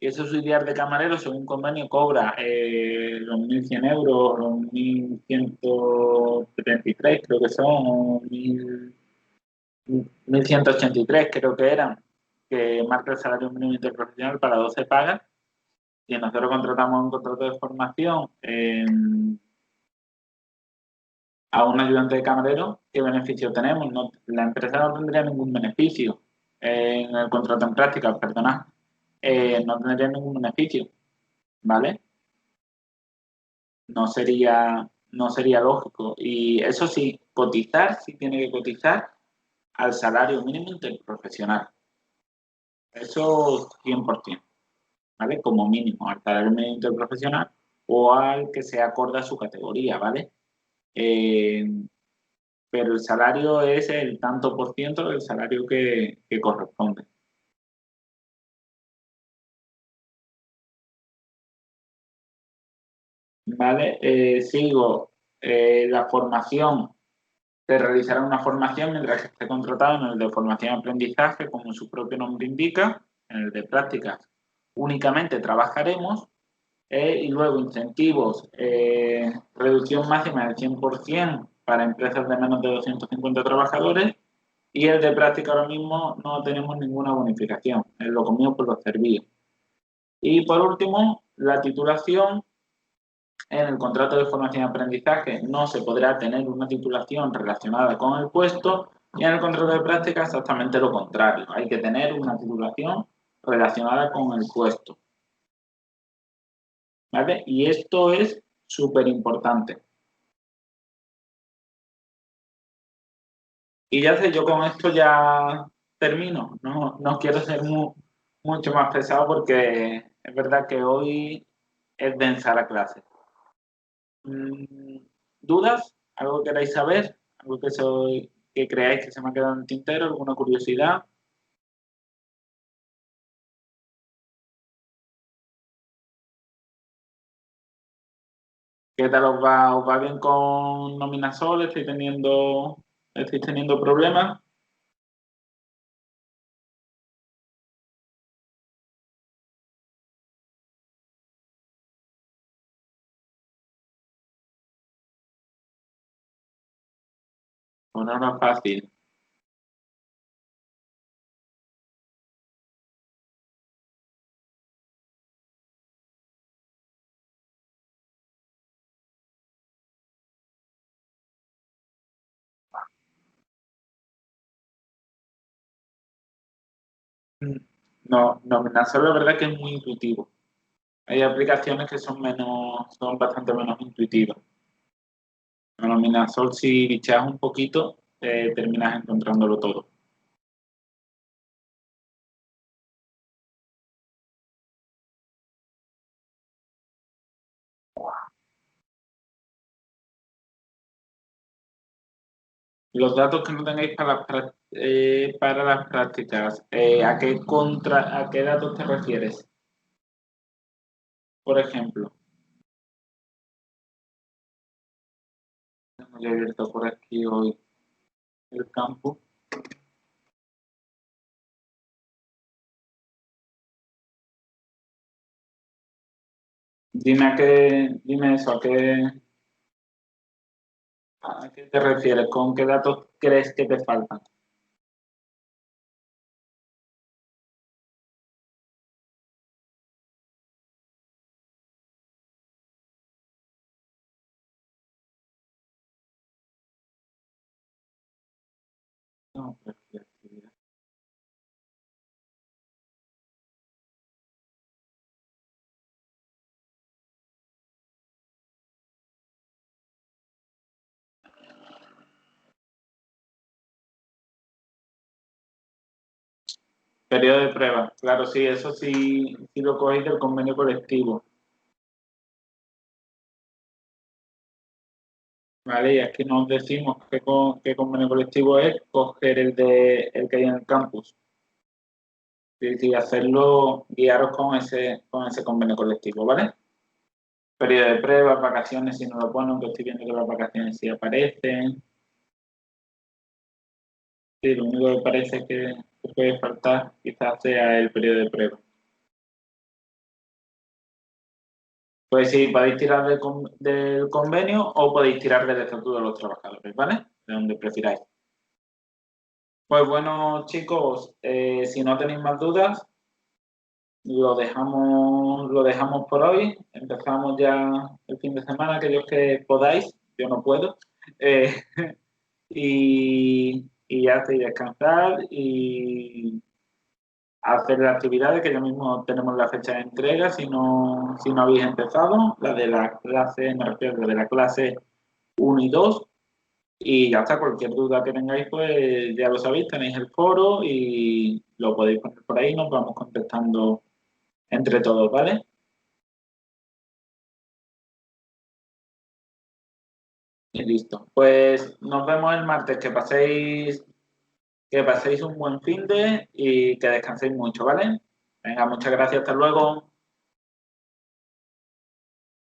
Y ese auxiliar de camarero, según convenio, cobra los 1.100 euros, los 1.173 creo que son, o 1.183 creo que eran, que marca el salario mínimo interprofesional para 12 pagas. Si nosotros contratamos un contrato de formación a un ayudante de camarero, ¿qué beneficio tenemos? No, la empresa no tendría ningún beneficio en el contrato en práctica, perdona, no tendría ningún beneficio, ¿vale? No sería lógico. Y eso sí, cotizar, sí tiene que cotizar al salario mínimo interprofesional. Eso 100%, ¿vale? Como mínimo, al salario mínimo interprofesional o al que se acorde a su categoría, ¿vale? Eh, pero el salario es el tanto por ciento del salario que corresponde. ¿Vale? Sigo. La formación. Se realizará una formación mientras que esté contratado en el de formación y aprendizaje, como su propio nombre indica, en el de prácticas. Únicamente trabajaremos y luego incentivos, reducción máxima del 100% para empresas de menos de 250 trabajadores y el de práctica ahora mismo no tenemos ninguna bonificación, es lo comido por los servicios. Y por último, la titulación. En el contrato de formación y aprendizaje no se podrá tener una titulación relacionada con el puesto y en el contrato de práctica exactamente lo contrario. Hay que tener una titulación relacionada con el puesto. ¿Vale? Y esto es súper importante. Y ya sé, yo con esto ya termino. No quiero ser mucho más pesado porque es verdad que hoy es densa la clase. Mm, ¿Dudas? ¿Algo que queráis saber? ¿Algo que creáis que se me ha quedado en el tintero? ¿Alguna curiosidad? ¿Qué tal os va bien con Nominasol? ¿Estáis teniendo problemas? ¿O no era fácil? Mm, No, Nominasol la verdad que es muy intuitivo. Hay aplicaciones que son bastante menos intuitivas. Nominasol si bicheas un poquito, terminas encontrándolo todo. Los datos que no tengáis para las prácticas, ¿a qué datos te refieres? Por ejemplo, hemos abierto por aquí hoy el campus. Dime eso, ¿a qué te refieres? ¿Con qué datos crees que te faltan? No, actividad. Periodo de prueba. Claro, sí, eso sí lo cogéis del convenio colectivo. ¿Vale? Y aquí nos decimos qué convenio colectivo es, coger el que hay en el campus. Y hacerlo, guiaros con ese convenio colectivo, ¿vale? Periodo de prueba, vacaciones, si no lo ponen, que estoy viendo que las vacaciones sí aparecen. Sí, lo único que parece que puede faltar quizás sea el periodo de prueba. Pues sí, podéis tirar del convenio o podéis tirar del Estatuto de los Trabajadores, ¿vale? De donde prefiráis. Pues bueno, chicos, si no tenéis más dudas, lo dejamos por hoy. Empezamos ya el fin de semana, aquellos que podáis, yo no puedo. Eh, y ya estoy descansar y hacer las actividades que ya mismo tenemos la fecha de entrega si no habéis empezado, la de la clase, me refiero, la de la clase 1 y 2. Y ya está, cualquier duda que tengáis, pues ya lo sabéis, tenéis el foro y lo podéis poner por ahí, nos vamos contestando entre todos, ¿vale? Y listo. Pues nos vemos el martes, que paséis un buen fin de y que descanséis mucho, ¿vale? Venga, muchas gracias, hasta luego.